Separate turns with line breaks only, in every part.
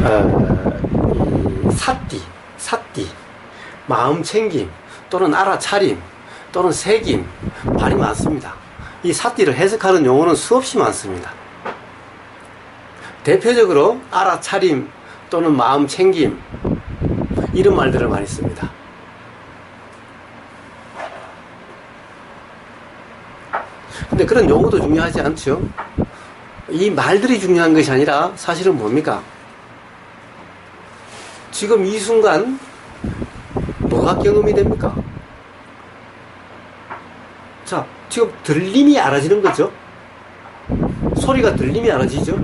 이 삿띠, 마음 챙김, 또는 알아차림, 또는 새김, 말이 많습니다. 이 삿띠를 해석하는 용어는 수없이 많습니다. 대표적으로 알아차림 또는 마음 챙김, 이런 말들을 많이 씁니다. 근데 그런 용어도 중요하지 않죠. 이 말들이 중요한 것이 아니라 사실은 뭡니까? 지금 이 순간 뭐가 경험이 됩니까? 자, 지금 들림이 알아지는 거죠. 소리가 들림이 알아지죠.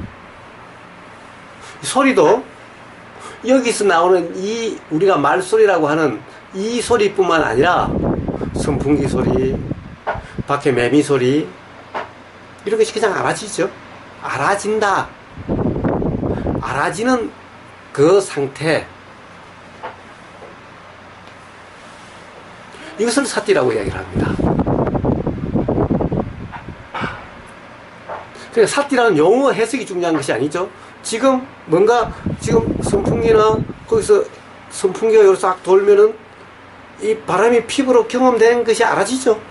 소리도 여기서 나오는 이 우리가 말소리라고 하는 이 소리뿐만 아니라 선풍기 소리, 밖에 매미 소리, 이런 것이 그냥 알아지죠. 알아진다. 알아지는 그 상태, 이것을 삿띠라고 이야기를 합니다. 그러니까 삿띠라는 용어 해석이 중요한 것이 아니죠. 지금 뭔가 지금 선풍기나 거기서 선풍기가 여기서 싹 돌면은 이 바람이 피부로 경험되는 것이 알아지죠.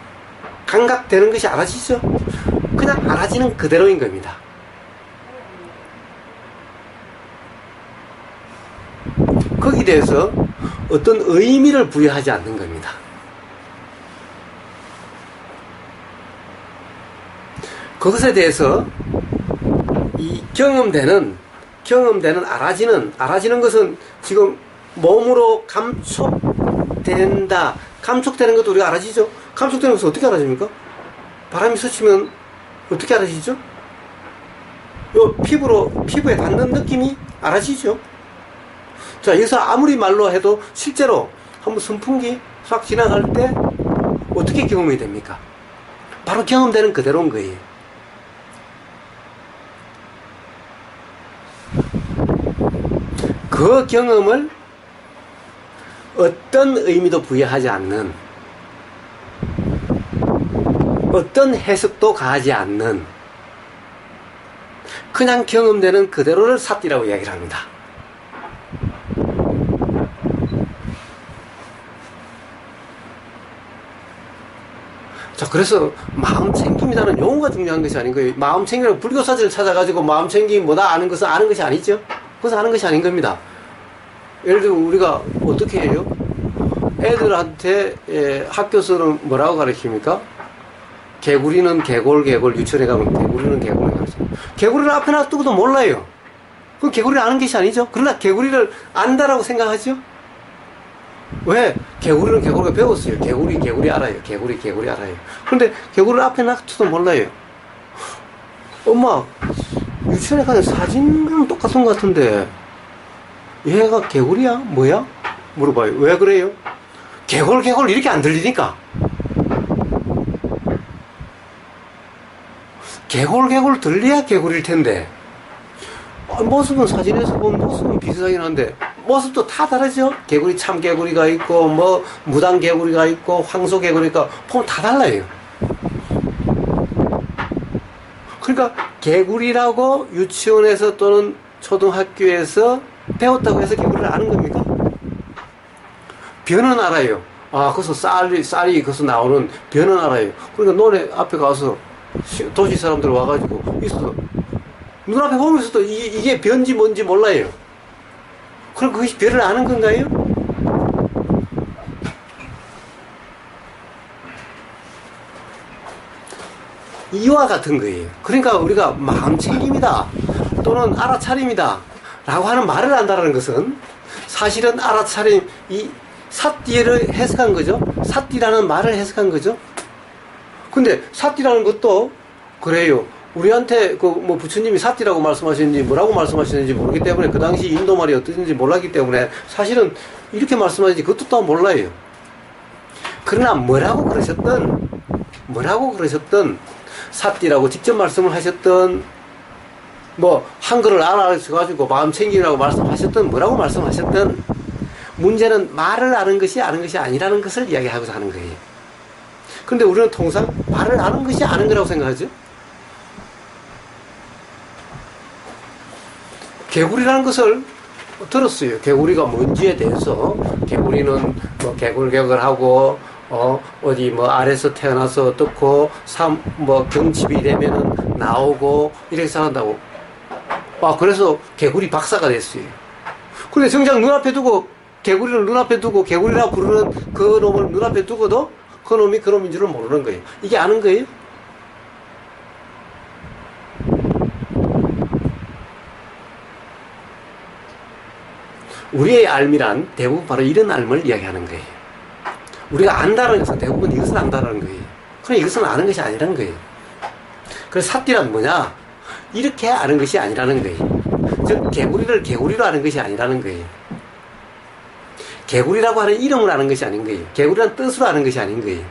감각되는 것이 알아지죠. 그냥 알아지는 그대로인 겁니다. 거기에 대해서 어떤 의미를 부여하지 않는 겁니다. 그것에 대해서 이 경험되는 알아지는 것은 지금 몸으로 감촉된다. 감촉되는 것도 우리가 알아지죠. 감촉되는 것은 어떻게 알아집니까? 바람이 스치면 어떻게 알아지죠? 요 피부에 닿는 느낌이 알아지죠. 자, 여기서 아무리 말로 해도 실제로 한번 선풍기 싹 지나갈 때 어떻게 경험이 됩니까? 바로 경험되는 그대로인 거예요. 그 경험을 어떤 의미도 부여하지 않는, 어떤 해석도 가하지 않는, 그냥 경험되는 그대로를 삿띠라고 이야기를 합니다. 자, 그래서 마음 챙김이라는 용어가 중요한 것이 아닌 거예요. 마음 챙김이라고 불교사전을 찾아가지고 마음 챙김이 뭐다 아는 것은 아는 것이 아니죠. 그것은 아는 것이 아닌 겁니다. 예를 들면 우리가 어떻게 해요? 애들한테 학교에서는 뭐라고 가르칩니까? 개구리는 개골, 유치원에 가면 개구리는 개골 가르쳐요. 개구리를 앞에 놔두고도 몰라요. 그건 개구리를 아는 것이 아니죠. 그러나 개구리를 안다라고 생각하죠. 왜? 개구리는 개구리가 배웠어요. 개구리 알아요. 개구리 알아요. 그런데 개구리를 앞에 놔두고도 몰라요. 엄마, 유치원에 가는 사진이랑 똑같은 것 같은데 얘가 개구리야? 뭐야? 물어봐요. 왜 그래요? 개골 이렇게 안 들리니까. 개골 들려야 개구리일 텐데. 모습은 사진에서 보면 모습은 비슷하긴 한데 모습도 다 다르죠. 개구리 참개구리가 있고 뭐 무당개구리가 있고 황소개구리가 보면 다 달라요. 그러니까 개구리라고 유치원에서 또는 초등학교에서 배웠다고 해서 개구리를 아는 겁니까? 변은 알아요. 아, 거기서 쌀이 거기서 나오는 변은 알아요. 그러니까 논에 앞에 가서 도시 사람들 와가지고 있어서 눈앞에 보면서도 이게 변지 뭔지 몰라요. 그럼 그것이 변을 아는 건가요? 이와 같은 거예요. 그러니까 우리가 마음 챙김이다 또는 알아차림이다 라고 하는 말을 한다는 것은 사실은 알아차림, 이 삿띠를 해석한 거죠. 삿띠라는 말을 해석한 거죠. 근데 삿띠라는 것도 그래요. 우리한테 뭐 부처님이 삿띠라고 말씀하시는지 뭐라고 말씀하시는지 모르기 때문에 그 당시 인도 말이 어떤지 몰랐기 때문에 사실은 이렇게 말씀하시지 그것도 또 몰라요. 그러나 뭐라고 그러셨던 삿띠라고 직접 말씀을 하셨던 뭐 한글을 알아가지고 마음 챙기라고 말씀하셨던 뭐라고 말씀하셨던 문제는 말을 아는 것이 아니라는 것을 이야기하고자 하는 거예요. 그런데 우리는 통상 말을 아는 것이 아는 거라고 생각하죠. 개구리라는 것을 들었어요. 개구리가 뭔지에 대해서. 개구리는 뭐 개굴개굴하고 어디 뭐 아래서 태어나서 어떻고 뭐 경칩이 되면은 나오고 이렇게 살아간다고. 그래서 개구리 박사가 됐어요. 근데 정작 눈앞에 두고 개구리를 눈앞에 두고 개구리라 부르는 그 놈을 눈앞에 두고도 그 놈이 그 놈인 줄은 모르는 거예요. 이게 아는 거예요? 우리의 알미란 대부분 바로 이런 알을 이야기하는 거예요. 우리가 안다는 것은 대부분 이것을 안다는 거예요. 그럼 이것은 아는 것이 아니라는 거예요. 그래서 삿띠란 뭐냐? 이렇게 아는 것이 아니라는 거예요. 즉 개구리를 개구리로 아는 것이 아니라는 거예요. 개구리라고 하는 이름을 아는 것이 아닌 거예요. 개구리라는 뜻으로 아는 것이 아닌 거예요.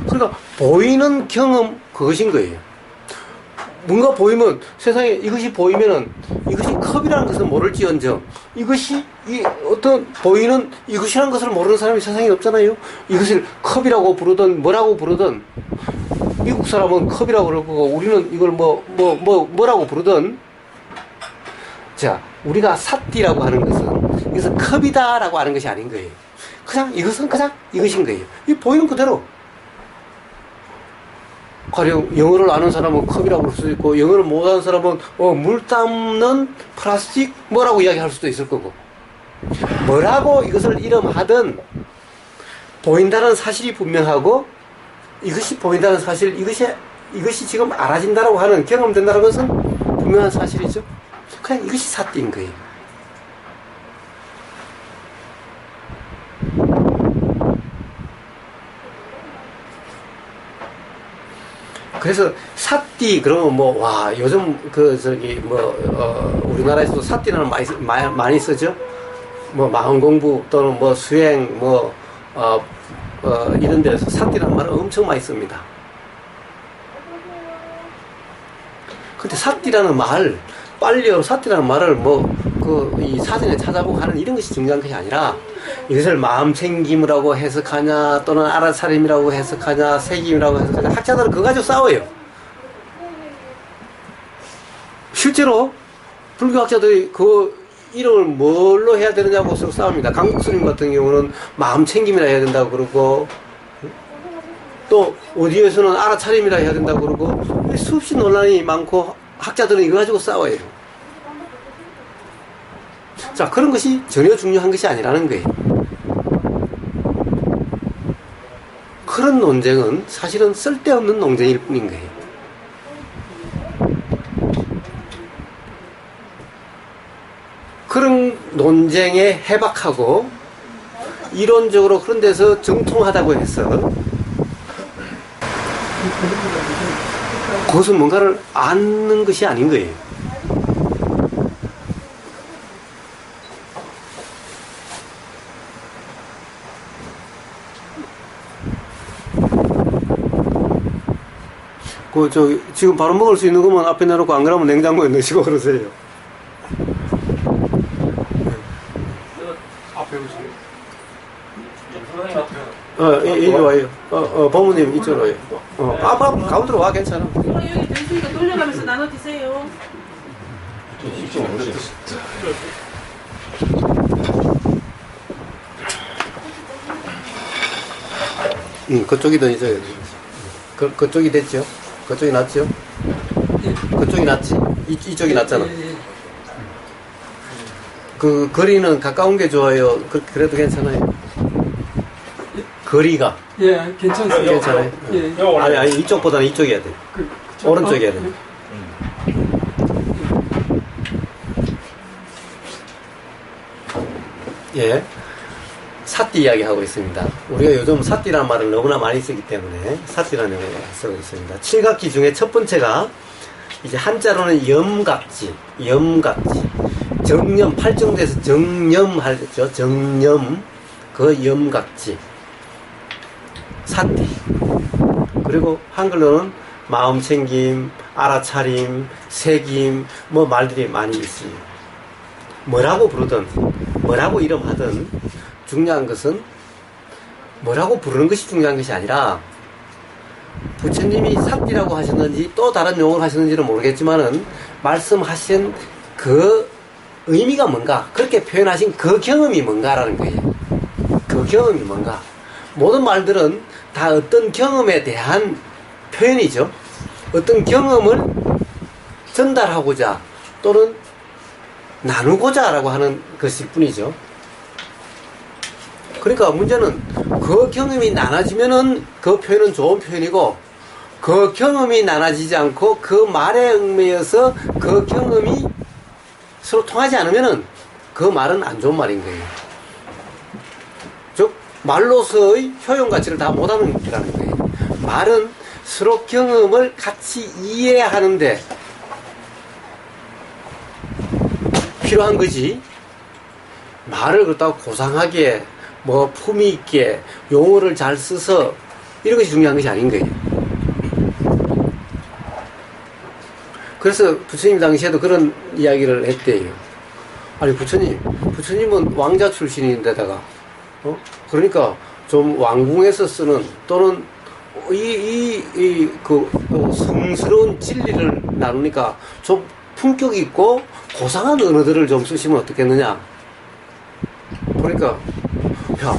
그러니까 보이는 경험 그것인 거예요. 뭔가 보이면 세상에 이것이 보이면은 이것이 컵이라는 것을 모를지언정 이것이 이 어떤 보이는 이것이라는 것을 모르는 사람이 세상에 없잖아요. 이것을 컵이라고 부르든 뭐라고 부르든 미국 사람은 컵이라고 그러고 우리는 이걸 뭐라고 부르든 자 우리가 삿띠라고 하는 것은 이것은 컵이다라고 하는 것이 아닌 거예요. 그냥 이것은 그냥 이것인 거예요. 이 보이는 그대로. 가령 영어를 아는 사람은 컵이라고 할 수도 있고 영어를 못하는 사람은 물 담는 플라스틱 뭐라고 이야기할 수도 있을 거고 뭐라고 이것을 이름하든 보인다는 사실이 분명하고 이것이 보인다는 사실 이것이 지금 알아진다라고 하는 경험된다는 것은 분명한 사실이죠. 그냥 이것이 삿띠인 거예요. 그래서 삿띠 그러면 요즘 우리나라에서도 삿띠라는 말 많이 쓰죠. 마음 공부 또는 수행 이런 데서 삿띠라는 말을 엄청 많이 씁니다. 근데 삿띠라는 말 빨리요 삿띠라는 말을 이 사전에 찾아보고 하는 이런 것이 중요한 것이 아니라 이것을 마음 챙김이라고 해석하냐 또는 알아차림이라고 해석하냐 새김이라고 해석하냐 학자들은 그거 가지고 싸워요. 실제로 불교학자들이 그 이름을 뭘로 해야 되느냐고 서로 싸웁니다. 강국스님 같은 경우는 마음 챙김이라 해야 된다고 그러고 또 어디에서는 알아차림이라 해야 된다고 그러고 수없이 논란이 많고 학자들은 이거 가지고 싸워요. 자, 그런 것이 전혀 중요한 것이 아니라는 거예요. 그런 논쟁은 사실은 쓸데없는 논쟁일 뿐인 거예요. 그런 논쟁에 해박하고 이론적으로 그런 데서 정통하다고 해서 그것은 뭔가를 아는 것이 아닌 거예요. 지금 바로 먹을 수 있는 것만 앞에 내놓고 안 그러면 냉장고에 넣으시고 그러세요.
앞에 오시네요.
이리 와요. 법무님 이쪽으로 와요. 가운데로 와, 괜찮아.
여기 됐으니까 돌려가면서 나눠 드세요.
그쪽이 더 이제 그쪽이 됐죠? 그쪽이 낫죠? 그쪽이 낫지? 이쪽이 낫잖아. 그 거리는 가까운 게 좋아요. 그래도 괜찮아요. 거리가.
예, 괜찮습니다.
괜찮아요.
예.
아니 이쪽보다는 이쪽이 해야 돼. 오른쪽이 해야 돼. 예. 삿띠 이야기 하고 있습니다. 우리가 요즘 삿띠라는 말을 너무나 많이 쓰기 때문에 삿띠라는 용어를 쓰고 있습니다. 칠각기 중에 첫 번째가 이제 한자로는 염각지. 정념, 팔정도에서 정념하죠. 정념, 그 염각지. 삿띠. 그리고 한글로는 마음챙김, 알아차림, 새김, 말들이 많이 있어요. 뭐라고 부르든, 뭐라고 이름하든, 중요한 것은 뭐라고 부르는 것이 중요한 것이 아니라 부처님이 삿띠라고 하셨는지 또 다른 용어를 하셨는지는 모르겠지만은 말씀하신 그 의미가 뭔가, 그렇게 표현하신 그 경험이 뭔가라는 거예요. 그 경험이 뭔가. 모든 말들은 다 어떤 경험에 대한 표현이죠. 어떤 경험을 전달하고자 또는 나누고자 라고 하는 것일 뿐이죠. 그러니까 문제는 그 경험이 나눠지면은 그 표현은 좋은 표현이고, 그 경험이 나눠지지 않고 그 말에 얽매여서 그 경험이 서로 통하지 않으면은 그 말은 안 좋은 말인 거예요. 즉, 말로서의 효용 가치를 다 못하는 거라는 거예요. 말은 서로 경험을 같이 이해하는데 필요한 거지, 말을 그렇다고 고상하게 뭐 품위 있게 용어를 잘 써서 이런 것이 중요한 것이 아닌 거예요. 그래서 부처님 당시에도 그런 이야기를 했대요. 아니 부처님은 왕자 출신인데다가 그러니까 좀 왕궁에서 쓰는 또는 성스러운 진리를 나누니까 좀 품격 있고 고상한 언어들을 좀 쓰시면 어떻겠느냐. 그러니까 야,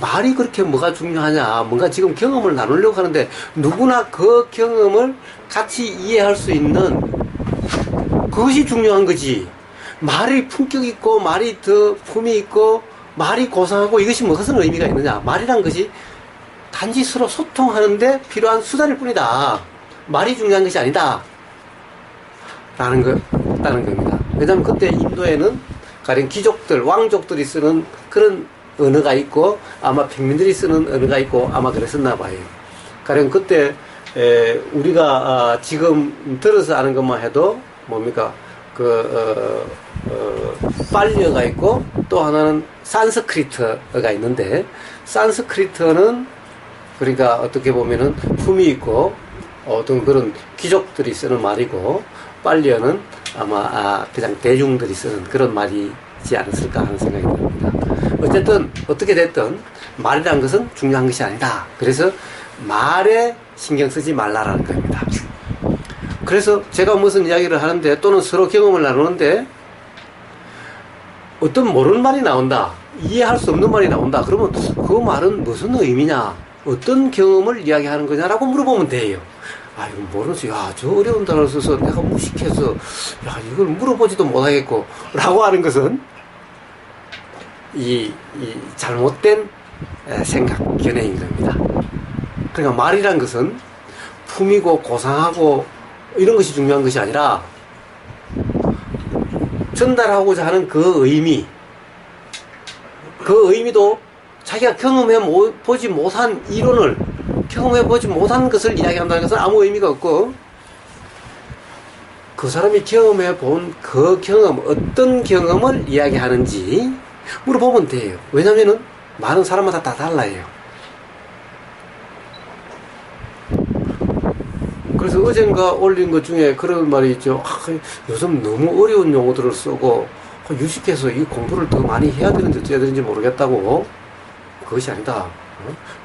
말이 그렇게 뭐가 중요하냐. 뭔가 지금 경험을 나누려고 하는데 누구나 그 경험을 같이 이해할 수 있는 그것이 중요한 거지. 말이 품격 있고 말이 더 품이 있고 말이 고상하고 이것이 무슨 의미가 있느냐. 말이란 것이 단지 서로 소통하는데 필요한 수단일 뿐이다. 말이 중요한 것이 아니다. 라는 겁니다. 왜냐하면 그때 인도에는 가령 귀족들, 왕족들이 쓰는 그런 언어가 있고 아마 평민들이 쓰는 언어가 있고 아마 그랬었나 봐요. 가령 그때 우리가 지금 들어서 아는 것만 해도 뭡니까 빨리어가 있고 또 하나는 산스크리트어가 있는데, 산스크리트어는 그러니까 어떻게 보면은 품이 있고 어떤 그런 귀족들이 쓰는 말이고, 빨리어는 아마 그냥 대중들이 쓰는 그런 말이지 않았을까 하는 생각이 듭니다. 어쨌든 어떻게 됐든 말이라는 것은 중요한 것이 아니다. 그래서 말에 신경 쓰지 말라라는 겁니다. 그래서 제가 무슨 이야기를 하는데 또는 서로 경험을 나누는데 어떤 모르는 말이 나온다, 이해할 수 없는 말이 나온다. 그러면 그 말은 무슨 의미냐, 어떤 경험을 이야기하는 거냐라고 물어보면 돼요. 아, 이거 모르면서, 야, 저 어려운 단어를 써서 내가 무식해서, 야, 이걸 물어보지도 못하겠고, 라고 하는 것은, 이 잘못된 생각, 견해인 겁니다. 그러니까 말이란 것은 품이고 고상하고 이런 것이 중요한 것이 아니라, 전달하고자 하는 그 의미도 자기가 경험해보지 못한 이론을, 경험해보지 못한 것을 이야기한다는 것은 아무 의미가 없고, 그 사람이 경험해본 그 경험, 어떤 경험을 이야기하는지 물어보면 돼요. 왜냐면은 많은 사람마다 다 달라요. 그래서 어젠가 올린 것 중에 그런 말이 있죠. 요즘 너무 어려운 용어들을 쓰고 유식해서 이 공부를 더 많이 해야 되는지 어째야 되는지 모르겠다고. 그것이 아니다.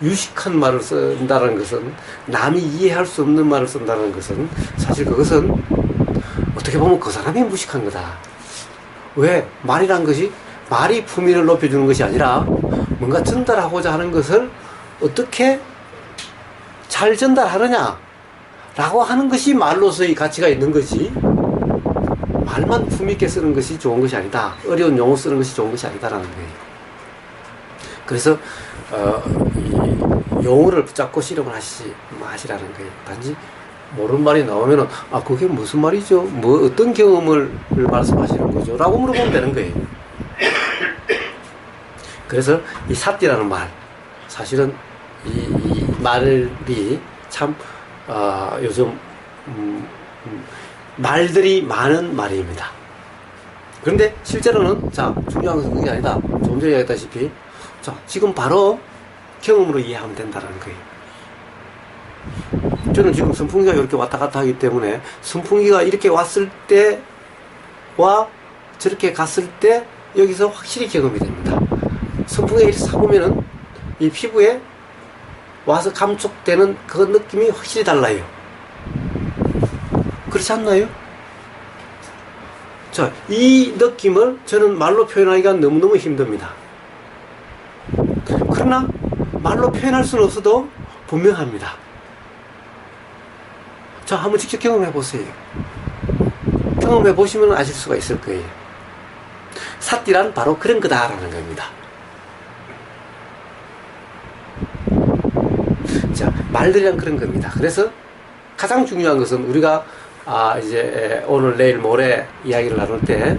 유식한 말을 쓴다는 것은, 남이 이해할 수 없는 말을 쓴다는 것은, 사실 그것은 어떻게 보면 그 사람이 무식한 거다. 왜? 말이란 것이 말이 품위를 높여주는 것이 아니라 뭔가 전달하고자 하는 것을 어떻게 잘 전달하느냐 라고 하는 것이 말로서의 가치가 있는 거지, 말만 품있게 쓰는 것이 좋은 것이 아니다, 어려운 용어 쓰는 것이 좋은 것이 아니다라는 거예요. 그래서 이 용어를 붙잡고 실험을 하시라는 거예요. 단지 모르는 말이 나오면은 그게 무슨 말이죠? 뭐 어떤 경험을 말씀하시는 거죠? 라고 물어보면 되는 거예요. 그래서 이 사띠라는 말, 사실은 이 말이 참 요즘 말들이 많은 말입니다. 그런데 실제로는 중요한 것은 그게 아니다. 조금 전에 얘기했다시피 지금 바로 경험으로 이해하면 된다는 거예요. 저는 지금 선풍기가 이렇게 왔다 갔다 하기 때문에 선풍기가 이렇게 왔을 때와 저렇게 갔을 때 여기서 확실히 경험이 됩니다. 선풍기가 이렇게 쏴보면은 이 피부에 와서 감촉되는 그 느낌이 확실히 달라요. 그렇지 않나요? 자, 이 느낌을 저는 말로 표현하기가 너무너무 힘듭니다. 그러나 말로 표현할 수는 없어도 분명합니다. 자, 한번 직접 경험해 보세요. 경험해 보시면 아실 수가 있을 거예요. 삿띠란 바로 그런 거다라는 겁니다. 자, 말들이란 그런 겁니다. 그래서 가장 중요한 것은 우리가 이제 오늘 내일 모레 이야기를 나눌 때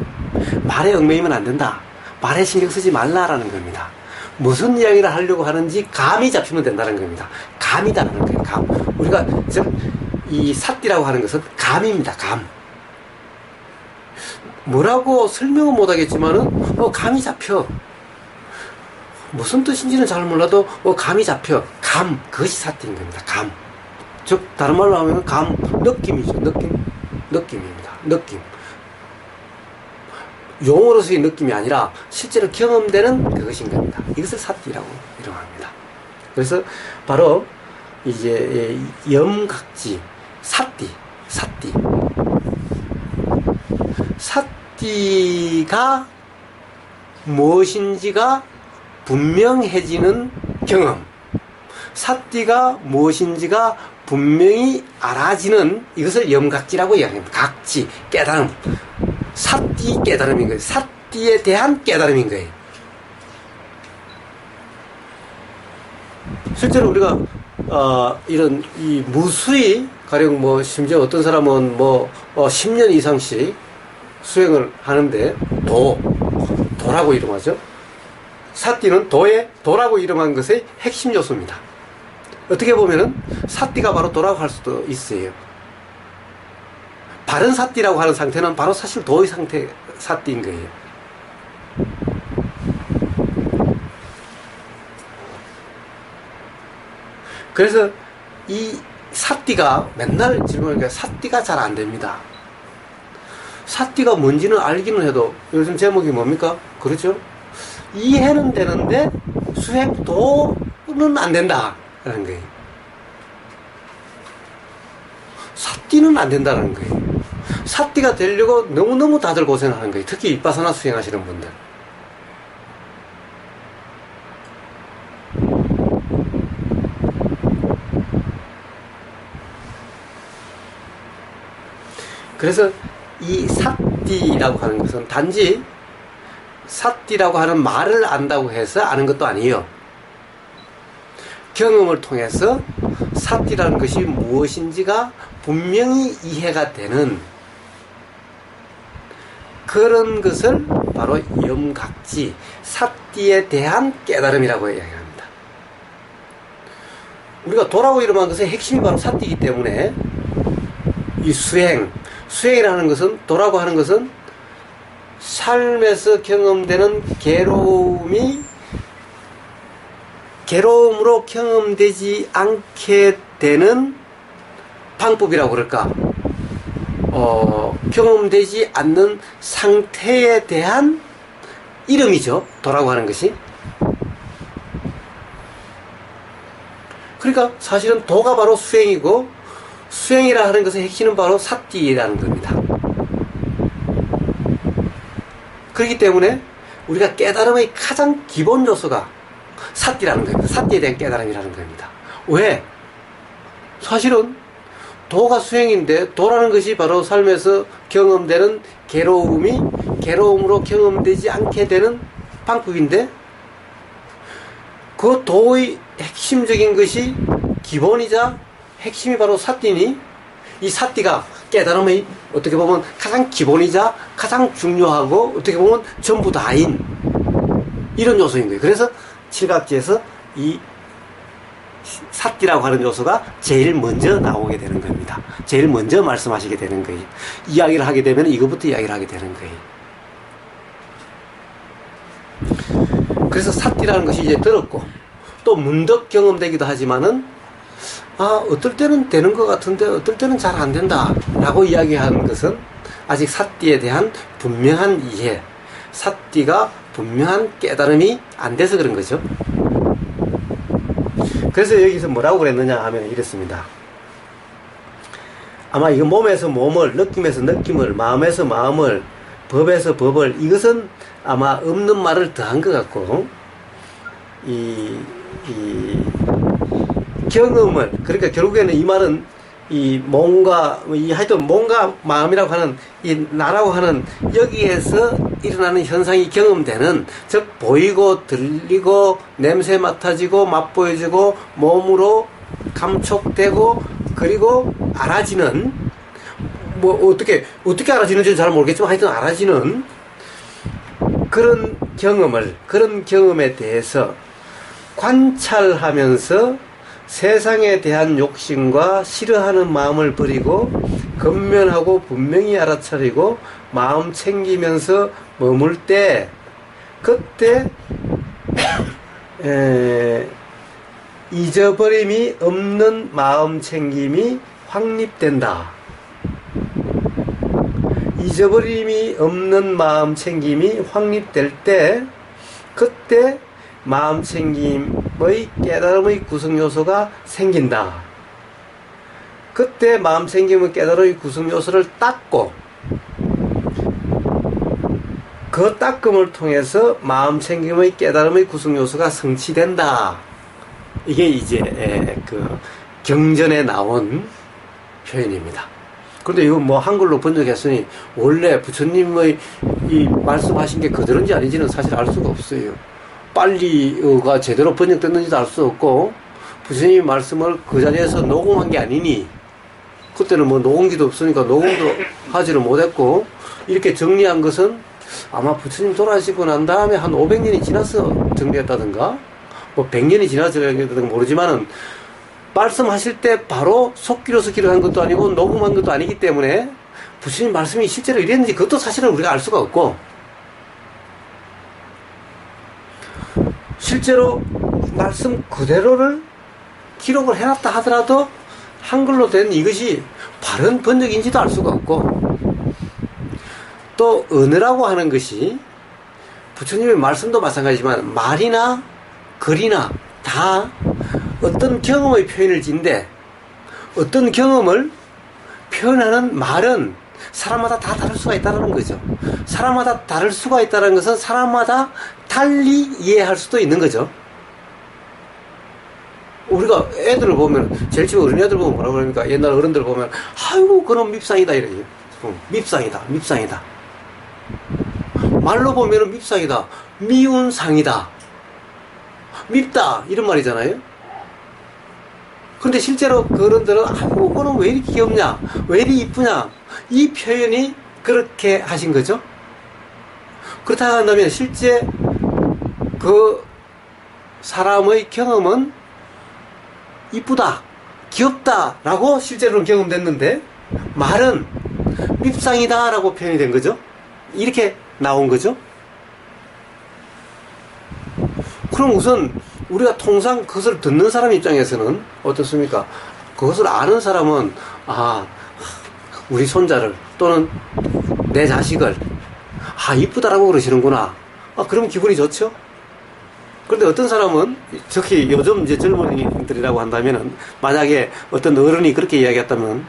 말에 얽매이면 안 된다. 말에 신경 쓰지 말라라는 겁니다. 무슨 이야기를 하려고 하는지 감이 잡히면 된다는 겁니다. 감이다라는 거예요. 감. 우리가 이 삿띠라고 하는 것은 감입니다. 감. 뭐라고 설명은 못하겠지만은 감이 잡혀. 무슨 뜻인지는 잘 몰라도 감이 잡혀. 감. 그것이 삿띠인 겁니다. 감. 즉 다른 말로 하면 감. 느낌이죠. 느낌입니다. 느낌. 용어로서의 느낌이 아니라 실제로 경험되는 그것인 겁니다. 이것을 삿띠라고 이름합니다. 그래서 바로 이제 염각지 삿띠가 무엇인지가 분명해지는 경험, 삿띠가 무엇인지가 분명히 알아지는 이것을 염각지라고 이야기합니다. 각지, 깨달음, 삿띠 깨달음인 거예요. 삿띠에 대한 깨달음인 거예요. 실제로 우리가 이런 이 무수히 가령 뭐 심지어 어떤 사람은 10년 이상씩 수행을 하는데 도라고 이름하죠. 삿띠는 도라고 이름한 것의 핵심 요소입니다. 어떻게 보면은 삿띠가 바로 도라고 할 수도 있어요. 바른 삿띠라고 하는 상태는 바로 사실 도의 상태 삿띠인 거예요. 그래서 이 삿띠가 맨날 질문하니까 삿띠가 잘 안 됩니다. 삿띠가 뭔지는 알기는 해도 요즘 제목이 뭡니까? 그렇죠? 이해는 되는데 수행도는 안 된다라는 거예요. 삿띠는 안 된다는 거예요. 삿띠가 되려고 너무너무 다들 고생하는 거예요. 특히 윗바사나 수행하시는 분들. 그래서 이 삿띠라고 하는 것은 단지 삿띠라고 하는 말을 안다고 해서 아는 것도 아니에요. 경험을 통해서 삿띠라는 것이 무엇인지가 분명히 이해가 되는 그런 것을 바로 염각지, 삿띠에 대한 깨달음이라고 이야기합니다. 우리가 도라고 이름한 것의 핵심이 바로 삿띠이기 때문에 이 수행이라는 것은, 도라고 하는 것은 삶에서 경험되는 괴로움으로 경험되지 않게 되는 방법이라고 그럴까? 경험되지 않는 상태에 대한 이름이죠. 도라고 하는 것이. 그러니까 사실은 도가 바로 수행이고, 수행이라 하는 것의 핵심은 바로 삿띠라는 겁니다. 그렇기 때문에 우리가 깨달음의 가장 기본 요소가 삿띠라는 겁니다. 삿띠에 대한 깨달음이라는 겁니다. 왜? 사실은 도가 수행인데, 도라는 것이 바로 삶에서 경험되는 괴로움으로 경험되지 않게 되는 방법인데, 그 도의 핵심적인 것이 기본이자 핵심이 바로 삿띠니, 이 삿띠가 깨달음의 어떻게 보면 가장 기본이자 가장 중요하고 어떻게 보면 전부 다인 이런 요소인 거예요. 그래서 칠각지에서 이 삿띠라고 하는 요소가 제일 먼저 나오게 되는 겁니다. 제일 먼저 말씀하시게 되는 거예요. 이야기를 하게 되면 이거부터 이야기를 하게 되는 거예요. 그래서 삿띠라는 것이 이제 들었고, 또 문득 경험되기도 하지만은 어떨 때는 되는 것 같은데 어떨 때는 잘 안 된다 라고 이야기하는 것은 아직 삿띠에 대한 분명한 이해, 삿띠가 분명한 깨달음이 안 돼서 그런 거죠. 그래서 여기서 뭐라고 그랬느냐 하면 이랬습니다. 아마 이거 몸에서 몸을, 느낌에서 느낌을, 마음에서 마음을 법에서 법을, 이것은 아마 없는 말을 더한 것 같고, 이 경험을, 그러니까 결국에는 이 말은 이 몸과, 하여튼 몸과 마음이라고 하는, 이 나라고 하는 여기에서 일어나는 현상이 경험되는, 즉, 보이고, 들리고, 냄새 맡아지고, 맛보여지고, 몸으로 감촉되고, 그리고 알아지는, 어떻게 알아지는지는 잘 모르겠지만, 하여튼 알아지는 그런 경험에 대해서 관찰하면서 세상에 대한 욕심과 싫어하는 마음을 버리고 근면하고 분명히 알아차리고 마음 챙기면서 머물 때, 그때 잊어버림이 없는 마음 챙김이 확립된다. 잊어버림이 없는 마음 챙김이 확립될 때, 그때 마음 챙김의 깨달음의 구성 요소가 생긴다. 그때 마음 챙김의 깨달음의 구성 요소를 닦고, 그 닦음을 통해서 마음 챙김의 깨달음의 구성 요소가 성취된다. 이게 이제 그 경전에 나온 표현입니다. 그런데 이거 뭐 한글로 번역했으니 원래 부처님의 이 말씀하신 게 그대로인지 아닌지는 사실 알 수가 없어요. 빨리가 제대로 번역됐는지도 알 수 없고, 부처님의 말씀을 그 자리에서 녹음한 게 아니니, 그때는 뭐 녹음기도 없으니까 녹음도 하지를 못했고, 이렇게 정리한 것은 아마 부처님 돌아가시고 난 다음에 한 500년이 지나서 정리했다든가, 뭐 100년이 지나서 정리했다든가 모르지만은, 말씀하실 때 바로 속기로서 기록한 것도 아니고 녹음한 것도 아니기 때문에 부처님 말씀이 실제로 이랬는지 그것도 사실은 우리가 알 수가 없고, 실제로 말씀 그대로를 기록을 해놨다 하더라도 한글로 된 이것이 바른 번역인지도 알 수가 없고, 또 언어라고 하는 것이 부처님의 말씀도 마찬가지지만 말이나 글이나 다 어떤 경험의 표현을 짓는데, 어떤 경험을 표현하는 말은 사람마다 다 다를 수가 있다는 거죠. 사람마다 다를 수가 있다는 것은 사람마다 달리 이해할 수도 있는 거죠. 우리가 애들을 보면, 제일 처음에 어린애들 보면 뭐라고 그러니까, 옛날 어른들 보면, 아이고, 그런 밉상이다, 이러죠. 밉상이다. 말로 보면 밉상이다. 미운 상이다. 밉다. 이런 말이잖아요. 근데 실제로 그 어른들은, 아이고, 그거는 왜 이렇게 귀엽냐? 왜 이렇게 이쁘냐? 이 표현이 그렇게 하신 거죠. 그렇다고 한다면 실제 그 사람의 경험은 이쁘다, 귀엽다 라고 실제로는 경험됐는데, 말은 밉상이다 라고 표현이 된 거죠. 이렇게 나온 거죠. 그럼 우선 우리가 통상 그것을 듣는 사람 입장에서는 어떻습니까? 그것을 아는 사람은, 아, 우리 손자를 또는 내 자식을 이쁘다라고 그러시는구나. 그럼 기분이 좋죠. 그런데 어떤 사람은, 특히 요즘 이제 젊은이들이라고 한다면은, 만약에 어떤 어른이 그렇게 이야기했다면,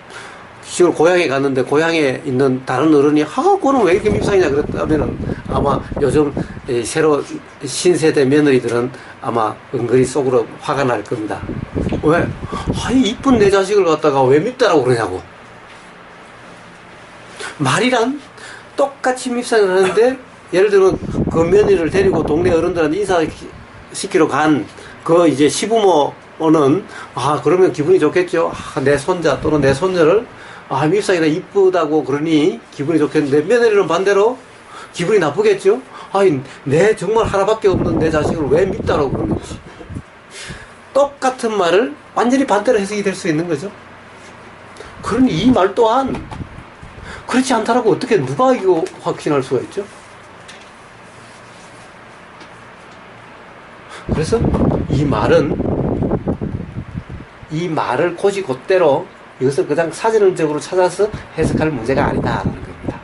시골 고향에 갔는데 고향에 있는 다른 어른이 그거는 왜 이렇게 밉상이냐 그랬다면은, 아마 요즘 새로 신세대 며느리들은 아마 은근히 속으로 화가 날 겁니다. 왜? 이쁜 내 자식을 갖다가 왜 밉다라고 그러냐고. 말이란 똑같이 밉상을 하는데, 예를 들면 그 며느리를 데리고 동네 어른들한테 인사시키러 간 그 이제 시부모는, 그러면 기분이 좋겠죠. 내 손자 또는 내 손녀를 밉상이다, 이쁘다고 그러니 기분이 좋겠는데, 며느리는 반대로 기분이 나쁘겠죠. 내 정말 하나밖에 없는 내 자식을 왜 밉다라고 그러는지. 똑같은 말을 완전히 반대로 해석이 될 수 있는 거죠. 그러니 이 말 또한 그렇지 않다라고 어떻게 누가 이거 확신할 수가 있죠? 그래서 이 말을 곧이곧대로 이것을 그냥 사전적으로 찾아서 해석할 문제가 아니다라는 겁니다.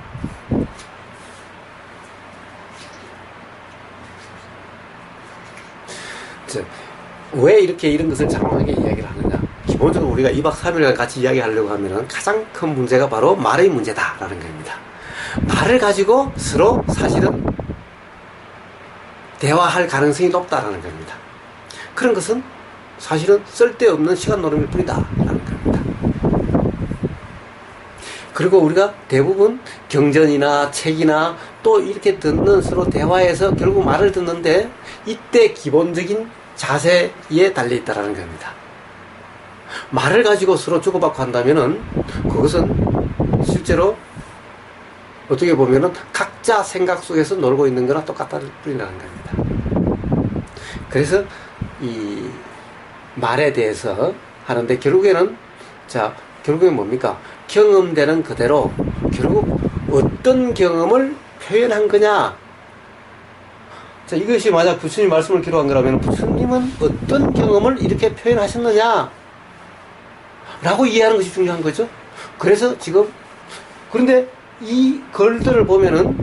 왜 이렇게 이런 것을 장황하게 이야기를 하느냐? 기본적으로 우리가 2박 3일간 같이 이야기하려고 하면은 가장 큰 문제가 바로 말의 문제다라는 겁니다. 말을 가지고 서로 사실은 대화할 가능성이 높다라는 겁니다. 그런 것은 사실은 쓸데없는 시간 노름일 뿐이다라는 겁니다. 그리고 우리가 대부분 경전이나 책이나 또 이렇게 듣는 서로 대화에서 결국 말을 듣는데 이때 기본적인 자세에 달려있다라는 겁니다. 말을 가지고 서로 주고받고 한다면은 그것은 실제로 어떻게 보면은 각자 생각 속에서 놀고 있는 거나 똑같다는 뿐이라는 겁니다. 그래서 이 말에 대해서 하는데 결국에는 결국엔 뭡니까? 경험되는 그대로 결국 어떤 경험을 표현한 거냐? 자, 이것이 만약 부처님 말씀을 기록한 거라면 부처님은 어떤 경험을 이렇게 표현하셨느냐? 라고 이해하는 것이 중요한 거죠. 그래서 지금 그런데 이 글들을 보면은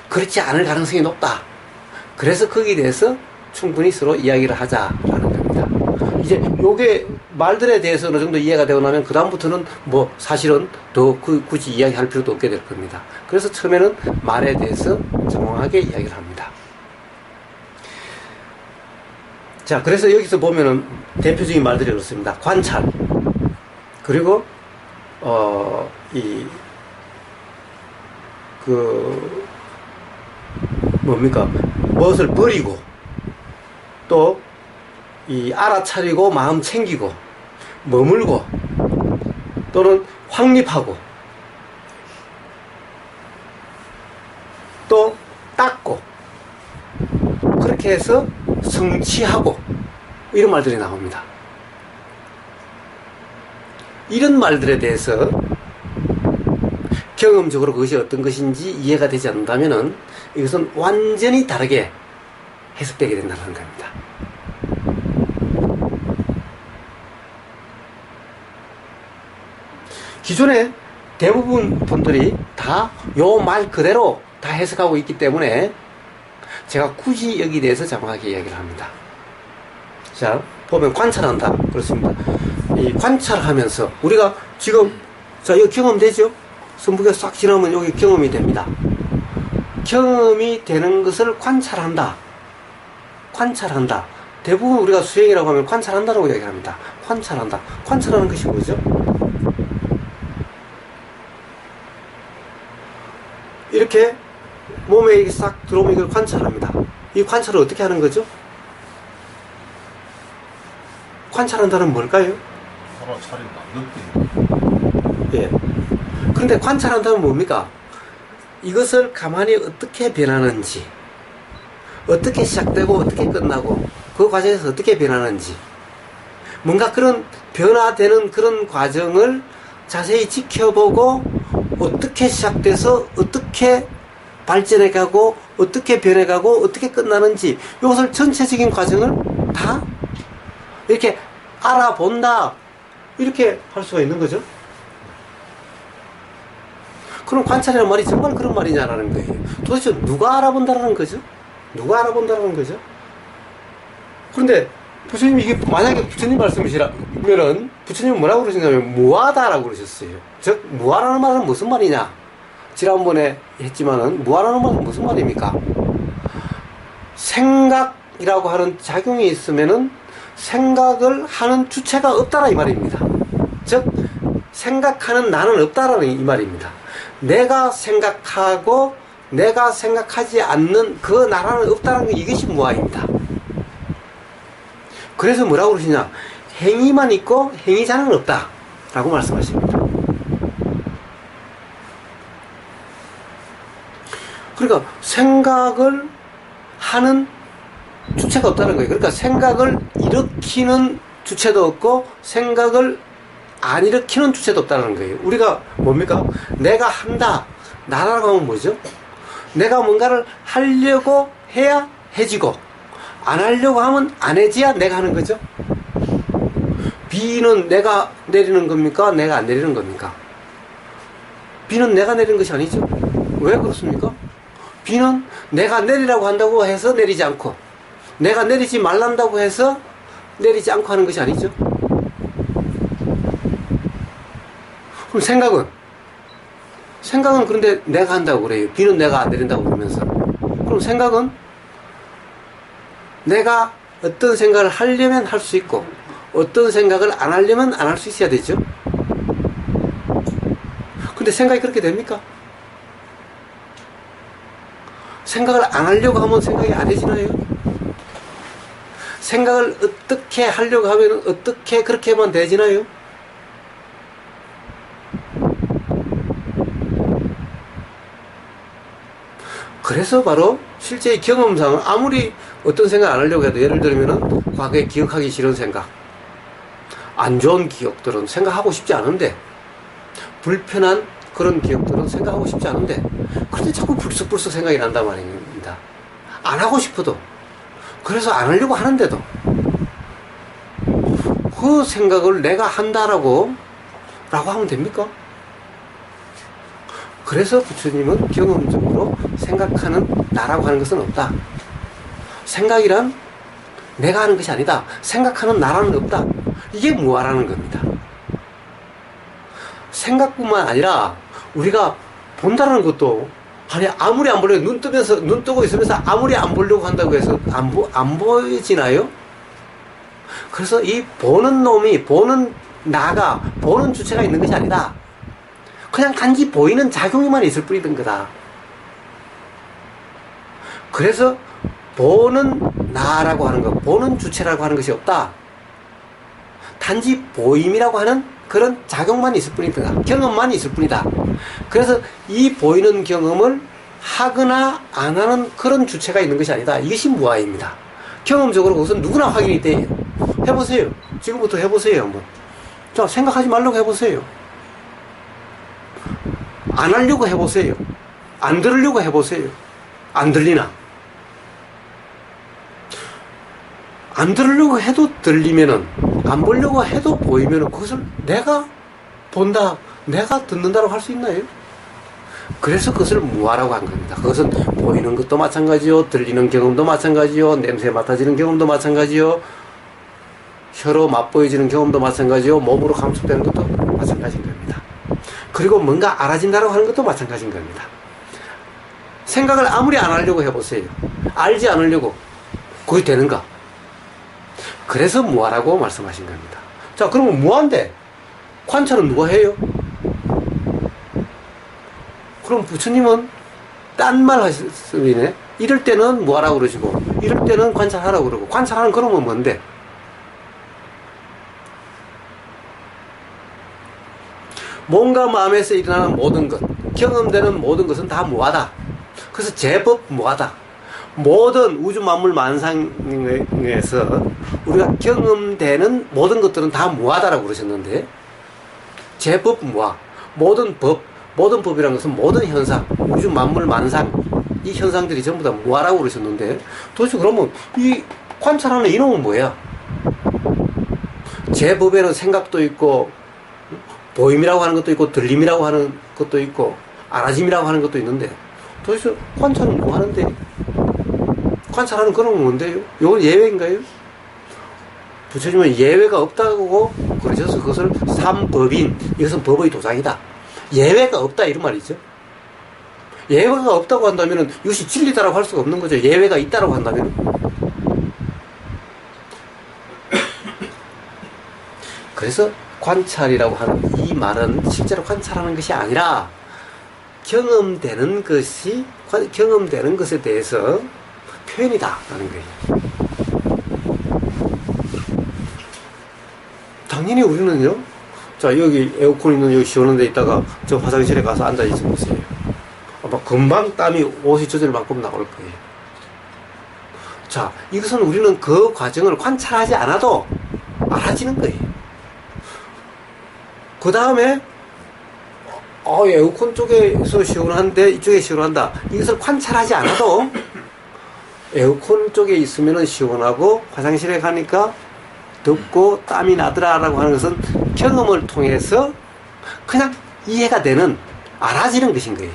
그렇지 않을 가능성이 높다. 그래서 거기에 대해서 충분히 서로 이야기를 하자라는 겁니다. 이제 요게 말들에 대해서 어느 정도 이해가 되고 나면 그 다음부터는 뭐 사실은 더 굳이 이야기할 필요도 없게 될 겁니다. 그래서 처음에는 말에 대해서 정확하게 이야기를 합니다. 자, 그래서 여기서 보면은 대표적인 말들이 그렇습니다. 관찰, 그리고 무엇을 버리고, 또 알아차리고 마음 챙기고, 머물고, 또는 확립하고, 또 닦고, 그렇게 해서 성취하고, 이런 말들이 나옵니다. 이런 말들에 대해서 경험적으로 그것이 어떤 것인지 이해가 되지 않는다면은 이것은 완전히 다르게 해석되게 된다는 겁니다. 기존에 대부분 분들이 다 요 말 그대로 다 해석하고 있기 때문에 제가 굳이 여기에 대해서 정확하게 이야기를 합니다. 자, 보면 관찰한다. 그렇습니다. 이 관찰하면서 우리가 지금 이거 경험되죠? 선풍기가 싹 지나면 여기 경험이 됩니다. 경험이 되는 것을 관찰한다. 관찰한다. 대부분 우리가 수행이라고 하면 관찰한다라고 이야기합니다. 관찰한다. 관찰하는 것이 뭐죠? 이렇게 몸에 이렇게 싹 들어오면 이걸 관찰합니다. 이 관찰을 어떻게 하는 거죠? 관찰한다는 뭘까요? 예. 그런데 관찰한다는 뭡니까? 이것을 가만히 어떻게 변하는지, 어떻게 시작되고 어떻게 끝나고, 그 과정에서 어떻게 변하는지, 뭔가 그런 변화되는 그런 과정을 자세히 지켜보고 어떻게 시작돼서 어떻게 발전해가고 어떻게 변해가고 어떻게 끝나는지 이것을 전체적인 과정을 다 이렇게 알아본다, 이렇게 할 수가 있는 거죠. 그럼 관찰이라는 말이 정말 그런 말이냐라는 거예요. 도대체 누가 알아본다라는 거죠? 누가 알아본다라는 거죠? 그런데 부처님이 이게 만약에 부처님 말씀이시라면은 부처님은 뭐라고 그러셨냐면 무하다라고 그러셨어요. 즉 무하라는 말은 무슨 말이냐? 지난번에 했지만은 무하라는 말은 무슨 말입니까? 생각이라고 하는 작용이 있으면은 생각을 하는 주체가 없다라 이 말입니다. 즉 생각하는 나는 없다라는 이 말입니다. 내가 생각하고 내가 생각하지 않는 그 나라는 없다는 게 이것이 무아입니다. 그래서 뭐라고 그러시냐? 행위만 있고 행위자는 없다 라고 말씀하십니다. 그러니까 생각을 하는 주체가 없다는 거예요. 그러니까 생각을 일으키는 주체도 없고 생각을 안 일으키는 주체도 없다는 거예요. 우리가 뭡니까? 내가 한다. 나라고 하면 뭐죠? 내가 뭔가를 하려고 해야 해지고 안 하려고 하면 안 해지야 내가 하는 거죠. 비는 내가 내리는 겁니까? 내가 안 내리는 겁니까? 비는 내가 내리는 것이 아니죠. 왜 그렇습니까? 비는 내가 내리라고 한다고 해서 내리지 않고 내가 내리지 말란다고 해서 내리지 않고 하는 것이 아니죠. 그럼 생각은 생각은 그런데 내가 한다고 그래요. 비는 내가 안 내린다고 그러면서. 그럼 생각은 내가 어떤 생각을 하려면 할 수 있고 어떤 생각을 안 하려면 안 할 수 있어야 되죠. 근데 생각이 그렇게 됩니까? 생각을 안 하려고 하면 생각이 안 해지나요? 생각을 어떻게 하려고 하면 어떻게 그렇게만 되지나요? 그래서 바로 실제의 경험상은 아무리 어떤 생각 안 하려고 해도 예를 들면은 과거에 기억하기 싫은 생각, 안 좋은 기억들은 생각하고 싶지 않은데 불편한 그런 기억들은 생각하고 싶지 않은데 그런데 자꾸 불쑥불쑥 생각이 난단 말입니다. 안 하고 싶어도 그래서 안 하려고 하는데도 그 생각을 내가 한다라고 하면 됩니까? 그래서 부처님은 경험적으로 생각하는 나라고 하는 것은 없다. 생각이란 내가 하는 것이 아니다. 생각하는 나라는 없다. 이게 무아라는 겁니다. 생각뿐만 아니라 우리가 본다는 것도 아니 아무리 안 보려고 눈 뜨고 있으면서 아무리 안 보려고 한다고 해서 안 보여지나요? 그래서 이 보는 놈이 보는 나가 보는 주체가 있는 것이 아니다. 그냥 단지 보이는 작용이만 있을 뿐이던 거다. 그래서 보는 나라고 하는 것, 보는 주체라고 하는 것이 없다. 단지 보임이라고 하는 그런 작용만 있을 뿐이다. 경험만 있을 뿐이다. 그래서 이 보이는 경험을 하거나 안 하는 그런 주체가 있는 것이 아니다. 이것이 무아입니다. 경험적으로 그것은 누구나 확인이 돼요. 해보세요. 지금부터 해보세요. 한번. 자, 생각하지 말라고 해보세요. 안 하려고 해보세요. 안 들으려고 해보세요. 안 들리나? 안 들으려고 해도 들리면은, 안 보려고 해도 보이면은 그것을 내가 본다, 내가 듣는다라고 할 수 있나요? 그래서 그것을 무아라고 한 겁니다. 그것은 보이는 것도 마찬가지요, 들리는 경험도 마찬가지요, 냄새 맡아지는 경험도 마찬가지요, 혀로 맛보여지는 경험도 마찬가지요, 몸으로 감촉되는 것도 마찬가지인 겁니다. 그리고 뭔가 알아진다라고 하는 것도 마찬가지인 겁니다. 생각을 아무리 안 하려고 해보세요. 알지 않으려고. 그게 되는가? 그래서 무아라고 말씀하신 겁니다. 자, 그러면 무아인데 관찰은 누가 해요? 그럼 부처님은 딴 말 하시네. 이럴 때는 무아라고 그러시고 이럴 때는 관찰하라고 그러고 관찰하는 그러면 뭔데? 몸과 마음에서 일어나는 모든 것, 경험되는 모든 것은 다 무아다. 그래서 제법 무아다. 모든 우주 만물 만상에서 우리가 경험되는 모든 것들은 다 무아다라고 그러셨는데 제법 무아. 모든 법이라는 것은 모든 현상, 우주 만물 만상 이 현상들이 전부 다 무아라고 그러셨는데 도대체 그러면 이 관찰하는 이놈은 뭐야? 제법에는 생각도 있고 보임이라고 하는 것도 있고 들림이라고 하는 것도 있고 알아짐이라고 하는 것도 있는데 도대체 관찰은 뭐 하는데? 관찰하는 그런 건 뭔데요? 이건 예외인가요? 부처님은 예외가 없다고 그러셔서 그것을 삼법인, 이것은 법의 도장이다. 예외가 없다 이런 말이죠. 예외가 없다고 한다면 이것이 진리다라고 할 수가 없는 거죠. 예외가 있다라고 한다면. 그래서 관찰이라고 하는 이 말은 실제로 관찰하는 것이 아니라 경험되는 것에 대해서 표현이다 라는 거예요. 당연히 우리는요, 자, 여기 에어컨 있는 여기 시원한 데 있다가 저 화장실에 가서 앉아 있어 보세요. 아마 금방 땀이 옷이 젖을 만큼 나올 거예요. 자, 이것은 우리는 그 과정을 관찰하지 않아도 알아지는 거예요. 그 다음에 에어컨 쪽에서 시원한데 이쪽에 시원한다. 이것을 관찰하지 않아도 에어컨 쪽에 있으면 시원하고 화장실에 가니까 덥고 땀이 나더라라고 하는 것은 경험을 통해서 그냥 이해가 되는, 알아지는 것인 거예요.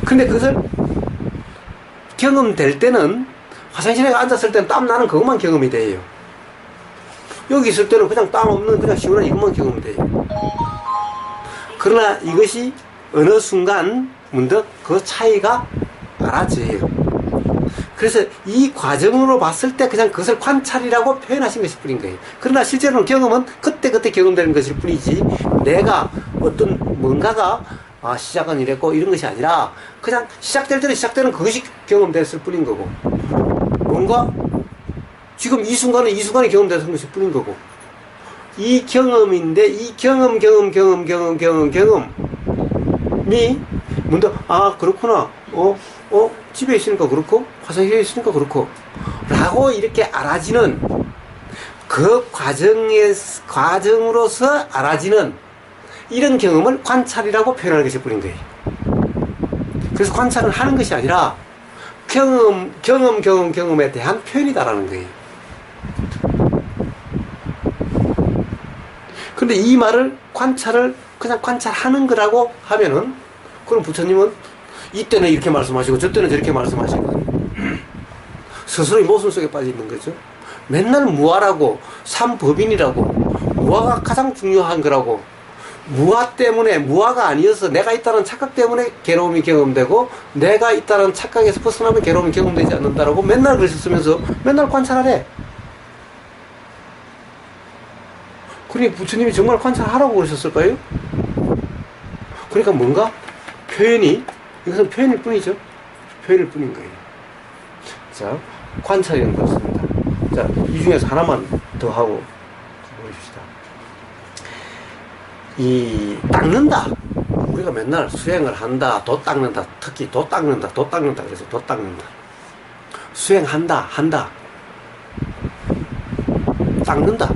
근데 그것을 경험될 때는 화장실에 앉았을 때는 땀 나는 그것만 경험이 돼요. 여기 있을 때는 그냥 땀 없는 그냥 시원한 이것만 경험이 돼요. 그러나 이것이 어느 순간 문득 그 차이가 알아져요. 그래서 이 과정으로 봤을 때 그냥 그것을 관찰이라고 표현하신 것일 뿐인 거예요. 그러나 실제로는 경험은 그때그때 경험되는 것일 뿐이지 내가 어떤 뭔가가 시작은 이랬고 이런 것이 아니라 그냥 시작될 때는 시작되는 그것이 경험됐을 뿐인 거고 뭔가 지금 이 순간은 이 순간이 경험되는 것일 뿐인 거고 이 경험인데 이 경험이 문득 그렇구나 집에 있으니까 그렇고 화장실에 있으니까 그렇고 라고 이렇게 알아지는 그 과정으로서 알아지는 이런 경험을 관찰이라고 표현하는 것일 뿐인 거예요. 그래서 관찰은 하는 것이 아니라 경험에 대한 표현이다라는 거예요. 근데 이 말을 관찰을 그냥 관찰하는 거라고 하면은 그럼 부처님은 이때는 이렇게 말씀하시고 저때는 저렇게 말씀하시고 스스로의 모순 속에 빠져 있는 거죠. 맨날 무아라고 삼법인이라고 무아가 가장 중요한 거라고 무아 때문에 무아가 아니어서 내가 있다는 착각 때문에 괴로움이 경험되고 내가 있다는 착각에서 벗어나면 괴로움이 경험되지 않는다라고 맨날 그러셨으면서 맨날 관찰하래. 그러니 부처님이 정말 관찰하라고 그러셨을까요? 그러니까 뭔가 이것은 표현일 뿐이죠. 표현일 뿐인 거예요. 자, 관찰이라는 것입니다. 자, 이 중에서 하나만 더 하고 보여줍시다. 이 닦는다. 우리가 맨날 수행을 한다, 도 닦는다, 특히 도 닦는다 그래서 도 닦는다. 수행한다, 닦는다.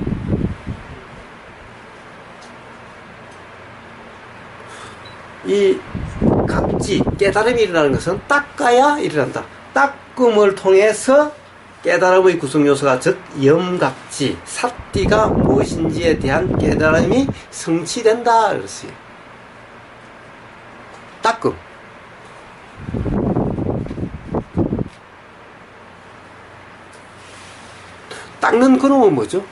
이 각지, 깨달음이 일어나는 것은 닦아야 일어난다. 닦음을 통해서 깨달음의 구성요소가 즉 염각지, 삿띠가 무엇인지에 대한 깨달음이 성취된다. 그랬어요. 닦음. 닦는 그놈은 뭐죠?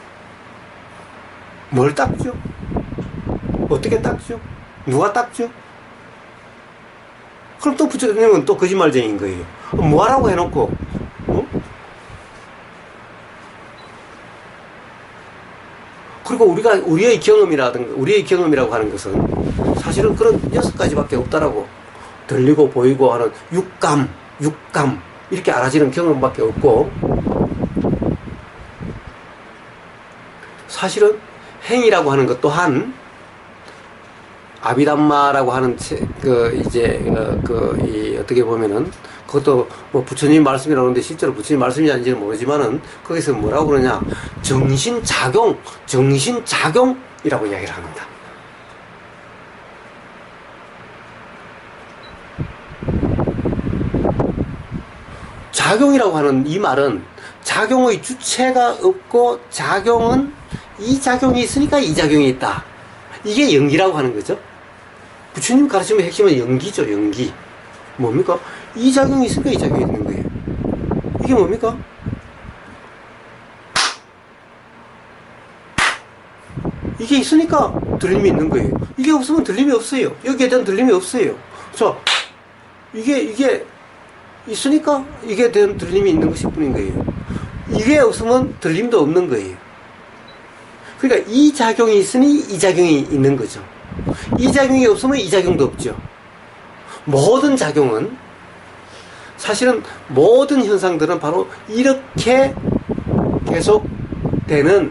뭘 닦죠? 어떻게 닦죠? 누가 닦죠? 그럼 또 부처님은 또 거짓말쟁이인 거예요. 뭐하라고 해놓고 그리고 우리의 경험이라고 하는 것은 사실은 그런 6가지밖에 없다라고 들리고 보이고 하는 육감 이렇게 알아지는 경험밖에 없고 사실은 행위라고 하는 것 또한 아비담마라고 하는 어떻게 보면은 그것도 뭐 부처님 말씀이라고 하는데 실제로 부처님 말씀이 아닌지는 모르지만은 거기서 뭐라고 그러냐 정신작용이라고 이야기를 합니다. 작용이라고 하는 이 말은 작용의 주체가 없고 이 작용이 있으니까 이 작용이 있다. 이게 연기라고 하는 거죠. 부처님 가르침의 핵심은 연기죠. 연기. 뭡니까? 이 작용이 있으니까 이 작용이 있는 거예요. 이게 뭡니까? 이게 있으니까 들림이 있는 거예요. 이게 없으면 들림이 없어요. 여기에 대한 들림이 없어요. 자, 이게 있으니까 이게 대한 들림이 있는 것일 뿐인 거예요. 이게 없으면 들림도 없는 거예요. 그러니까 이 작용이 있으니 이 작용이 있는 거죠. 이 작용이 없으면 이 작용도 없죠. 모든 작용은 사실은 모든 현상들은 바로 이렇게 계속 되는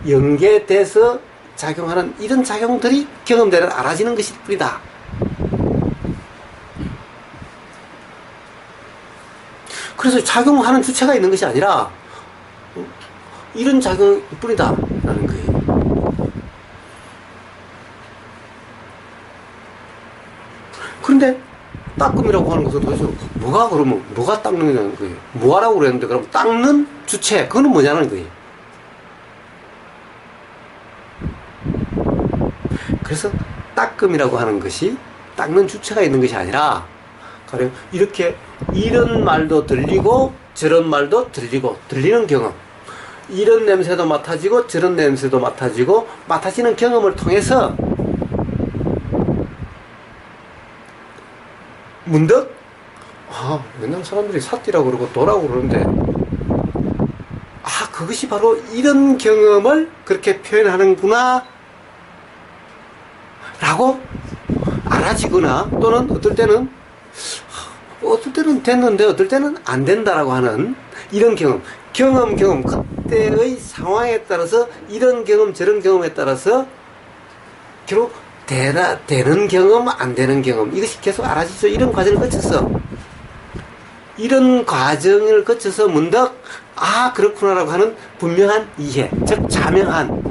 연계돼서 작용하는 이런 작용들이 경험되는 알아지는 것일 뿐이다. 그래서 작용하는 주체가 있는 것이 아니라 이런 작용일 뿐이다 라는 거예요. 그런데 닦음이라고 하는 것은 도대체 뭐가 닦는 거예요? 뭐하라고 그랬는데 그럼 닦는 주체 그거는 뭐냐는 거예요. 그래서 닦음이라고 하는 것이 닦는 주체가 있는 것이 아니라 가령 이렇게 이런 말도 들리고 저런 말도 들리고 들리는 경험, 이런 냄새도 맡아지고 저런 냄새도 맡아지고 맡아지는 경험을 통해서 문득 맨날 사람들이 삿띠라고 그러고 도라고 그러는데 그것이 바로 이런 경험을 그렇게 표현하는구나 라고 알아지거나 또는 어떨 때는 됐는데 어떨 때는 안 된다라고 하는 이런 경험 그때의 상황에 따라서 이런 경험 저런 경험에 따라서 결국 되는 경험 안 되는 경험 이것이 계속 알아지죠. 이런 과정을 거쳐서 문득 그렇구나라고 하는 분명한 이해, 즉 자명한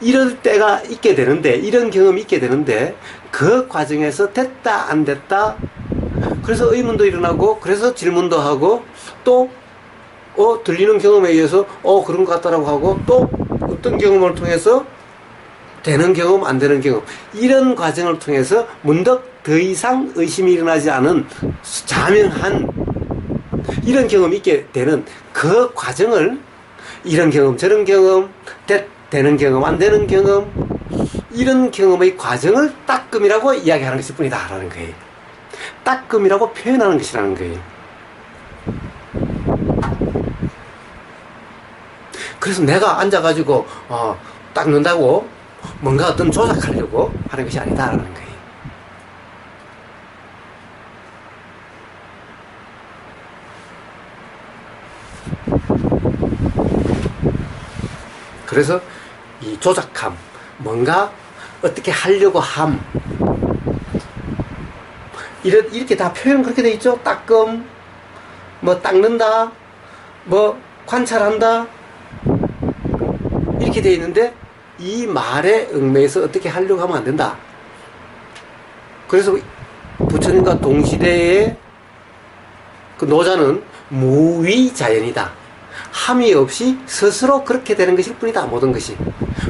이럴 때가 있게 되는데 이런 경험이 있게 되는데 그 과정에서 됐다 안 됐다 그래서 의문도 일어나고 그래서 질문도 하고 또 들리는 경험에 의해서 그런 것 같다라고 하고 또 어떤 경험을 통해서 되는 경험 안 되는 경험 이런 과정을 통해서 문득 더 이상 의심이 일어나지 않은 자명한 이런 경험이 있게 되는 그 과정을 이런 경험 저런 경험 되는 경험 안 되는 경험 이런 경험의 과정을 따끔이라고 이야기하는 것일 뿐이다 라는 거예요. 따끔이라고 표현하는 것이라는 거예요. 그래서 내가 앉아가지고 닦는다고 뭔가 어떤 조작하려고 하는 것이 아니다라는 거예요. 그래서 이 조작함, 뭔가 어떻게 하려고 함, 이렇게 다 표현 그렇게 돼 있죠. 따끔, 닦는다, 관찰한다, 이렇게 돼 있는데 이 말에 얽매여서 어떻게 하려고 하면 안 된다. 그래서 부처님과 동시대의 그 노자는 무위자연이다. 함이 없이 스스로 그렇게 되는 것일 뿐이다. 모든 것이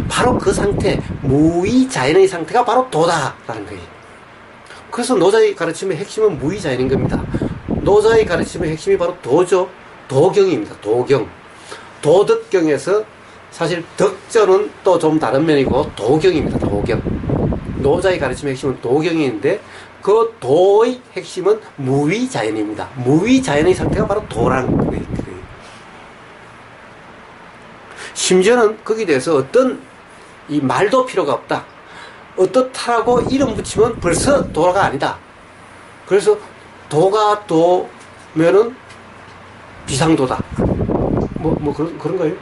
바로 그 상태, 무위자연의 상태가 바로 도다라는 거예요. 그래서 노자의 가르침의 핵심은 무위자연인 겁니다. 노자의 가르침의 핵심이 바로 도죠. 도경입니다. 도경. 도덕경에서 사실 덕전은 또 좀 다른 면이고 도경입니다. 도경. 노자의 가르침의 핵심은 도경인데 그 도의 핵심은 무위자연입니다. 무위자연의 상태가 바로 도라는 거예요. 심지어는 거기에 대해서 어떤 이 말도 필요가 없다. 어떻다라고 이름 붙이면 벌써 도가 아니다. 그래서 도가 도면은 비상도다. 그런가요?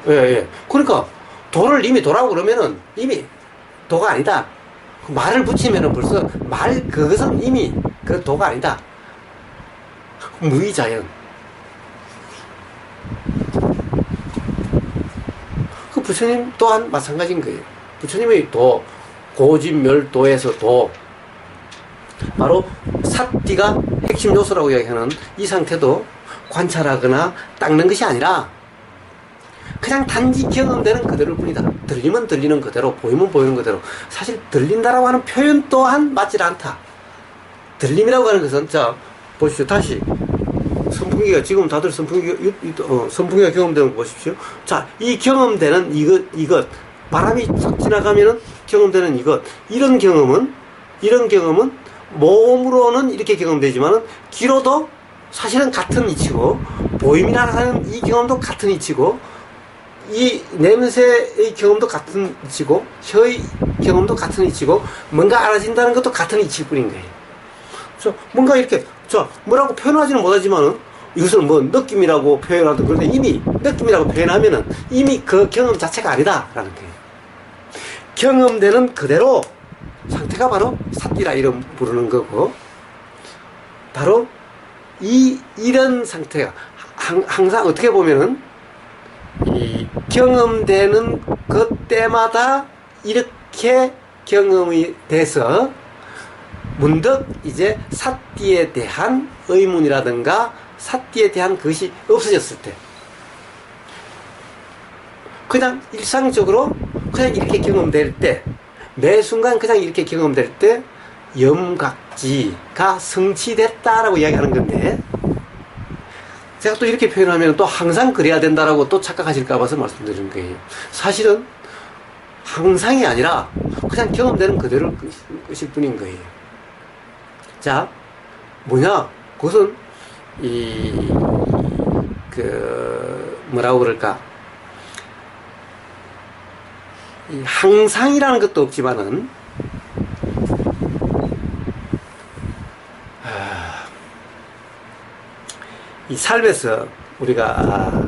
예. 그러니까 도를 이미 도라고 그러면은 이미 도가 아니다. 말을 붙이면은 벌써 그것은 이미 그 도가 아니다. 무위자연. 그 부처님 또한 마찬가지인 거예요. 부처님의 도, 고진멸도에서 도, 바로 삿띠가 핵심 요소라고 이야기하는 이 상태도 관찰하거나 닦는 것이 아니라 그냥 단지 경험되는 그대로일 뿐이다. 들리면 들리는 그대로, 보이면 보이는 그대로. 사실 들린다라고 하는 표현 또한 맞질 않다. 들림이라고 하는 것은 보십시오. 다시 선풍기가 지금 다들 선풍기가 경험되는 거 보십시오. 이 경험되는 이것 바람이 싹 지나가면은 경험되는 이런 경험은 몸으로는 이렇게 경험되지만은 귀로도 사실은 같은 이치고 보임이나 하는 이 경험도 같은 이치고 이 냄새의 경험도 같은 이치고 혀의 경험도 같은 이치고 뭔가 알아진다는 것도 같은 이치일 뿐인 거예요. 뭔가 이렇게 뭐라고 표현하지는 못하지만은 이것을 느낌이라고 표현하든 그런데 이미 느낌이라고 표현하면은 이미 그 경험 자체가 아니다라는 거예요. 경험되는 그대로 상태가 바로 삿띠라 이름 부르는 거고 바로 이런 상태가 항상 어떻게 보면은 이 경험되는 그때마다 이렇게 경험이 돼서 문득 이제 삿띠에 대한 의문이라든가 삿띠에 대한 것이 없어졌을 때 그냥 일상적으로 그냥 이렇게 경험될 때 매 순간 그냥 이렇게 경험될 때 염각지가 성취됐다라고 이야기하는 건데 제가 또 이렇게 표현하면 또 항상 그래야 된다라고 또 착각하실까 봐서 말씀드리는 거예요. 사실은 상상이 아니라 그냥 경험되는 그대로일 것일 뿐인 거예요. 자, 뭐냐? 그것은 뭐라고 그럴까? 이 항상이라는 것도 없지만은, 이 삶에서 우리가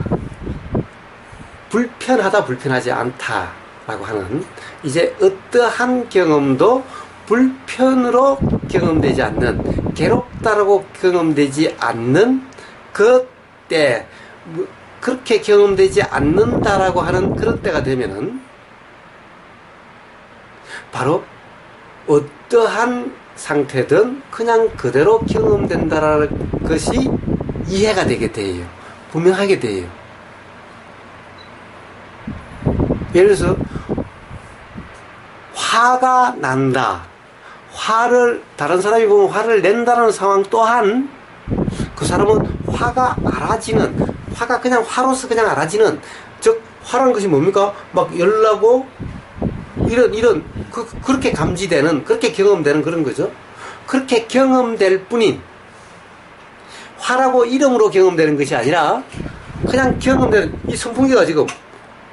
불편하다, 불편하지 않다라고 하는, 이제 어떠한 경험도 불편으로 경험되지 않는, 괴롭다라고 경험되지 않는 그때, 그렇게 경험되지 않는다라고 하는 그런 때가 되면은 바로 어떠한 상태든 그냥 그대로 경험된다라는 것이 이해가 되게 돼요. 분명하게 돼요. 예를 들어서 화가 난다. 다른 사람이 보면 화를 낸다는 상황 또한 그 사람은 화가 그냥 화로서 그냥 알아지는, 즉, 화라는 것이 뭡니까? 막 열나고, 그렇게 감지되는, 그렇게 경험되는 그런 거죠. 그렇게 경험될 뿐인, 화라고 이름으로 경험되는 것이 아니라, 그냥 경험되는, 이 선풍기가 지금,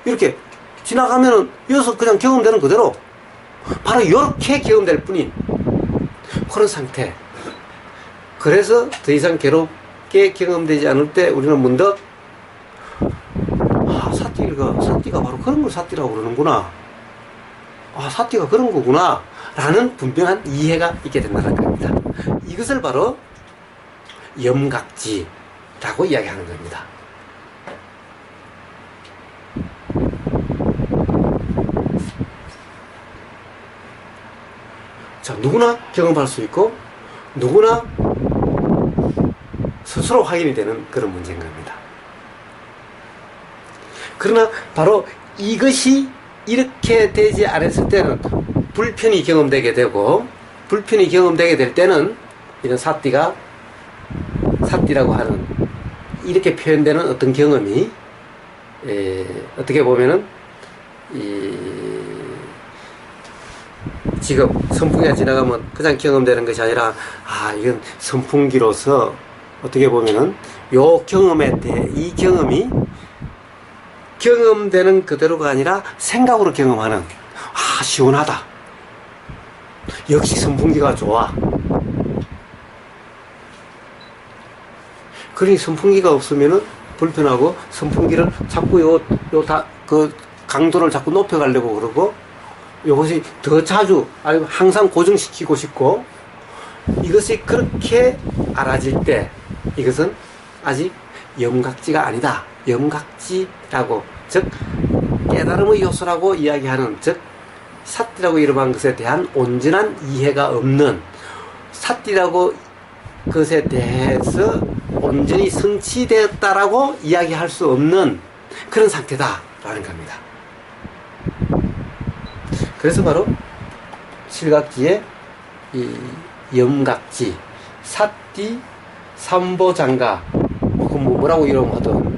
이렇게 지나가면은, 이어서 그냥 경험되는 그대로, 바로 이렇게 경험될 뿐인, 그런 상태. 그래서 더 이상 괴롭게 경험되지 않을 때 우리는 문득 사띠가 바로 그런 걸 사띠라고 그러는구나. 사띠가 그런 거구나. 라는 분명한 이해가 있게 된다는 겁니다. 이것을 바로 염각지라고 이야기하는 겁니다. 자, 누구나 경험할 수 있고 누구나 스스로 확인이 되는 그런 문제인 겁니다. 그러나 바로 이것이 이렇게 되지 않았을 때는 불편이 경험되게 되고, 불편이 경험되게 될 때는 이런 사띠라고 하는, 이렇게 표현되는 어떤 경험이 어떻게 보면은 지금 선풍기가 지나가면 그냥 경험되는 것이 아니라, 이건 선풍기로서 어떻게 보면은 요 경험에 대해, 이 경험이 경험되는 그대로가 아니라 생각으로 경험하는, 시원하다. 역시 선풍기가 좋아. 그러니 선풍기가 없으면은 불편하고, 선풍기를 자꾸 그 강도를 자꾸 높여가려고 그러고, 이것이 더 자주, 아니면 항상 고정시키고 싶고, 이것이 그렇게 알아질 때, 이것은 아직 염각지가 아니다. 염각지라고, 즉, 깨달음의 요소라고 이야기하는, 즉, 사띠라고 이름한 것에 대한 온전한 이해가 없는, 사띠라고 것에 대해서 온전히 성취되었다라고 이야기할 수 없는 그런 상태다라는 겁니다. 그래서 바로 칠각지의 이 염각지, 사띠, 삼보장가, 뭐라고 이름하든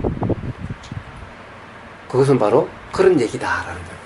그것은 바로 그런 얘기다라는 겁니다.